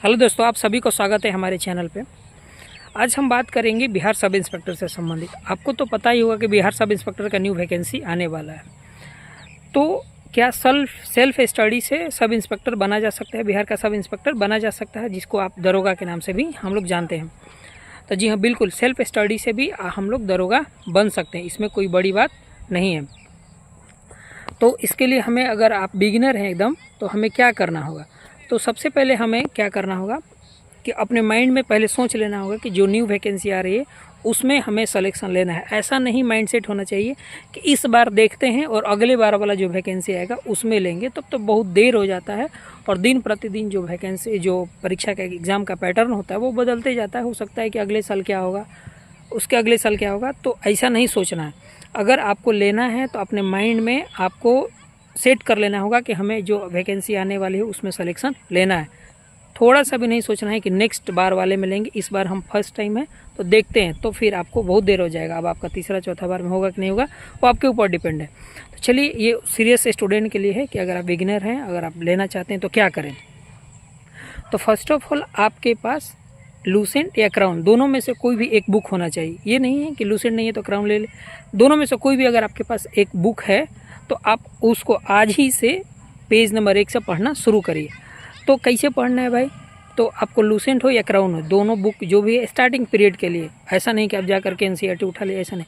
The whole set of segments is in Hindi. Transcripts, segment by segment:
हेलो दोस्तों, आप सभी को स्वागत है हमारे चैनल पे। आज हम बात करेंगे बिहार सब इंस्पेक्टर से संबंधित। आपको तो पता ही होगा कि बिहार सब इंस्पेक्टर का न्यू वैकेंसी आने वाला है। तो क्या सेल्फ स्टडी से सब इंस्पेक्टर बना जा सकता है? बिहार का सब इंस्पेक्टर बना जा सकता है, जिसको आप दरोगा के नाम से भी हम लोग जानते हैं। तो जी हाँ, बिल्कुल सेल्फ स्टडी से भी हम लोग दरोगा बन सकते हैं, इसमें कोई बड़ी बात नहीं है। तो इसके लिए हमें, अगर आप बिगिनर हैं एकदम, तो हमें क्या करना होगा? तो सबसे पहले हमें क्या करना होगा कि अपने माइंड में पहले सोच लेना होगा कि जो न्यू वैकेंसी आ रही है उसमें हमें सिलेक्शन लेना है। ऐसा नहीं माइंडसेट होना चाहिए कि इस बार देखते हैं और अगले बार वाला जो वैकेंसी आएगा उसमें लेंगे, तब तो बहुत देर हो जाता है। और दिन प्रतिदिन जो वैकेंसी, जो परीक्षा का एग्ज़ाम का पैटर्न होता है वो बदलते जाता है। हो सकता है कि अगले साल क्या होगा, उसके अगले साल क्या होगा। तो ऐसा नहीं सोचना है। अगर आपको लेना है तो अपने माइंड में आपको सेट कर लेना होगा कि हमें जो वैकेंसी आने वाली है उसमें सिलेक्शन लेना है। थोड़ा सा भी नहीं सोचना है कि नेक्स्ट बार वाले में लेंगे, इस बार हम फर्स्ट टाइम है तो देखते हैं। तो फिर आपको बहुत देर हो जाएगा। अब आपका तीसरा चौथा बार में होगा कि नहीं होगा वो आपके ऊपर डिपेंड है। तो चलिए, ये सीरियस स्टूडेंट के लिए है कि अगर आप बिगिनर हैं, अगर आप लेना चाहते हैं तो क्या करें। तो फर्स्ट ऑफ ऑल आपके पास लूसेंट या क्राउन, दोनों में से कोई भी एक बुक होना चाहिए। ये नहीं है कि लूसेंट नहीं है तो क्राउन ले ले, दोनों में से कोई भी अगर आपके पास एक बुक है तो आप उसको आज ही से पेज नंबर 1 से पढ़ना शुरू करिए। तो कैसे पढ़ना है भाई? तो आपको लूसेंट हो या क्राउन हो, दोनों बुक जो भी है स्टार्टिंग पीरियड के लिए, ऐसा नहीं कि आप जा करके एनसीईआरटी उठा ले, ऐसा नहीं।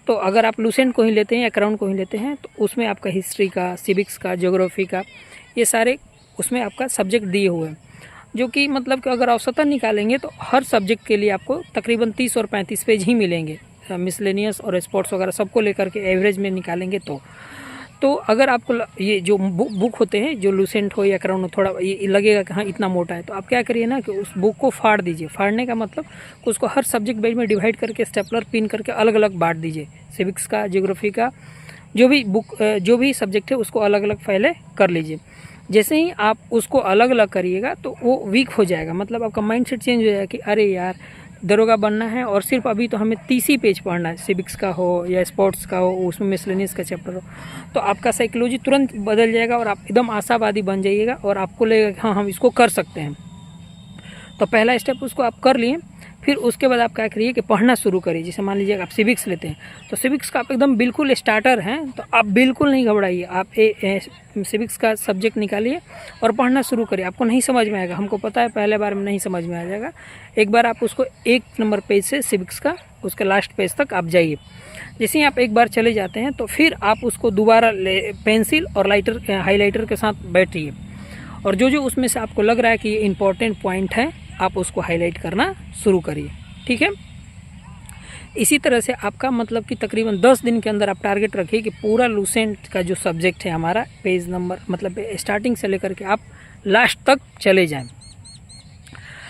तो अगर आप लूसेंट को ही लेते हैं या क्राउन को ही लेते हैं तो उसमें आपका हिस्ट्री का, सिविक्स का, ज्योग्राफी का, ये सारे उसमें आपका सब्जेक्ट दिए हुए हैं। जो कि मतलब कि अगर औसतन निकालेंगे तो हर सब्जेक्ट के लिए आपको तकरीबन 30 और 35 पेज ही मिलेंगे। मिसलेनियस और स्पोर्ट्स वगैरह सबको लेकर के एवरेज में निकालेंगे तो अगर आपको ये जो बुक होते हैं, जो लूसेंट हो या क्राउन हो, थोड़ा ये लगेगा कि हाँ इतना मोटा है, तो आप क्या करिए ना कि उस बुक को फाड़ दीजिए। फाड़ने का मतलब उसको हर सब्जेक्ट वाइज में डिवाइड करके स्टेपलर पिन करके अलग अलग बांट दीजिए। सिविक्स का, ज्योग्राफी का, जो भी बुक, जो भी सब्जेक्ट है उसको अलग अलग पहले कर लीजिए। जैसे ही आप उसको अलग अलग करिएगा तो वो वीक हो जाएगा, मतलब आपका माइंडसेट चेंज हो जाएगा कि अरे यार दरोगा बनना है और सिर्फ अभी तो हमें 30 ही पेज पढ़ना है, सिविक्स का हो या स्पोर्ट्स का हो, उसमें मिसलेनियस का चैप्टर हो। तो आपका साइकोलॉजी तुरंत बदल जाएगा और आप एकदम आशावादी बन जाइएगा और आपको लगेगा कि हाँ हम इसको कर सकते हैं। तो पहला स्टेप उसको आप कर लिए। फिर उसके बाद आप क्या करिए कि पढ़ना शुरू करिए। जैसे मान लीजिए आप सिविक्स लेते हैं तो सिविक्स का आप एकदम बिल्कुल स्टार्टर हैं तो आप बिल्कुल नहीं घबराइए। आप सिविक्स का सब्जेक्ट निकालिए और पढ़ना शुरू करिए। आपको नहीं समझ में आएगा, हमको पता है पहले बार में नहीं समझ में आ जाएगा। एक बार आप उसको 1 नंबर पेज से सिविक्स का उसके लास्ट पेज तक आप जाइए। जैसे ही आप एक बार चले जाते हैं तो फिर आप उसको दोबारा पेंसिल और हाईलाइटर के साथ बैठिए और जो उसमें से आपको लग रहा है कि ये इंपॉर्टेंट पॉइंट है आप उसको हाईलाइट करना शुरू करिए। ठीक है, इसी तरह से आपका मतलब कि तकरीबन 10 दिन के अंदर आप टारगेट रखिए कि पूरा लूसेंट का जो सब्जेक्ट है हमारा, पेज नंबर मतलब स्टार्टिंग से लेकर के आप लास्ट तक चले जाएं।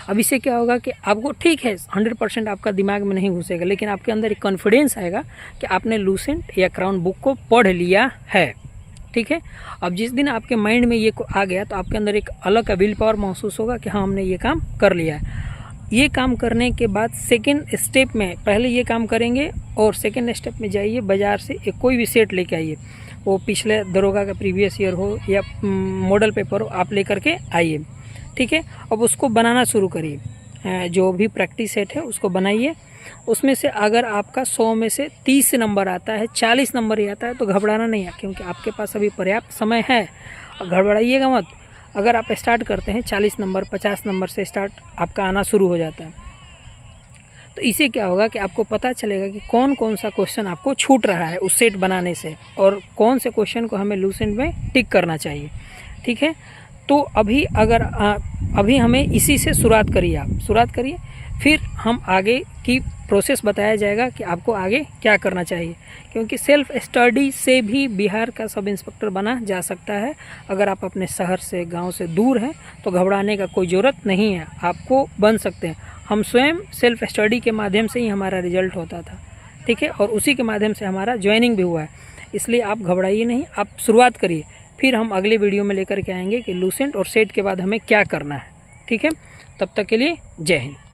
अब इससे क्या होगा कि आपको, ठीक है 100% आपका दिमाग में नहीं घुसेगा, लेकिन आपके अंदर एक कॉन्फिडेंस आएगा कि आपने लूसेंट या क्राउन बुक को पढ़ लिया है। ठीक है, अब जिस दिन आपके माइंड में ये आ गया तो आपके अंदर एक अलग का विल पावर महसूस होगा कि हाँ हमने ये काम कर लिया है। ये काम करने के बाद सेकंड स्टेप में, पहले ये काम करेंगे और सेकंड स्टेप में जाइए, बाज़ार से एक कोई भी सेट लेके आइए। वो पिछले दरोगा का प्रीवियस ईयर हो या मॉडल पेपर हो, आप लेकर के आइए। ठीक है, अब उसको बनाना शुरू करिए। जो भी प्रैक्टिस सेट है उसको बनाइए। उसमें से अगर आपका 100 में से 30 नंबर आता है, 40 नंबर ही आता है तो घबराना नहीं है, क्योंकि आपके पास अभी पर्याप्त समय है। घबराइएगा मत। अगर आप स्टार्ट करते हैं 40 नंबर 50 नंबर से स्टार्ट आपका आना शुरू हो जाता है, तो इससे क्या होगा कि आपको पता चलेगा कि कौन कौन सा क्वेश्चन आपको छूट रहा है उस सेट बनाने से और कौन से क्वेश्चन को हमें लूसेंट में टिक करना चाहिए। ठीक है, तो अभी हमें इसी से शुरुआत करिए। आप शुरुआत करिए, फिर हम आगे की प्रोसेस बताया जाएगा कि आपको आगे क्या करना चाहिए, क्योंकि सेल्फ स्टडी से भी बिहार का सब इंस्पेक्टर बना जा सकता है। अगर आप अपने शहर से, गांव से दूर हैं तो घबराने का कोई ज़रूरत नहीं है, आपको बन सकते हैं। हम स्वयं सेल्फ स्टडी के माध्यम से ही हमारा रिजल्ट होता था। ठीक है, और उसी के माध्यम से हमारा ज्वाइनिंग भी हुआ है। इसलिए आप घबराइए नहीं, आप शुरुआत करिए। फिर हम अगले वीडियो में लेकर के आएंगे कि लूसेंट और सेट के बाद हमें क्या करना है। ठीक है, तब तक के लिए जय हिंद।